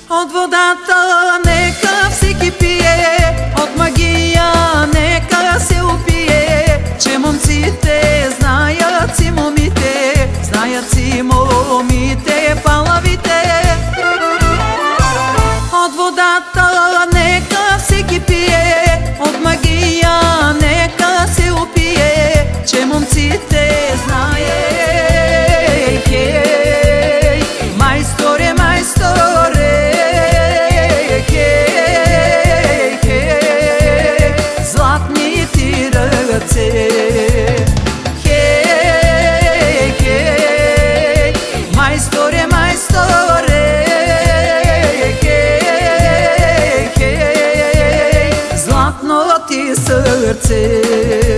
От водата нека всеки пие, от магия нека се опие, че момците знаят си момите, знаят си момите палавите. От водата нека всеки пие, от магия нека се опие, че момците знаят. Майсторе, майсторе, златни ти ръце. Майсторе, майсторе, златно ти сърце.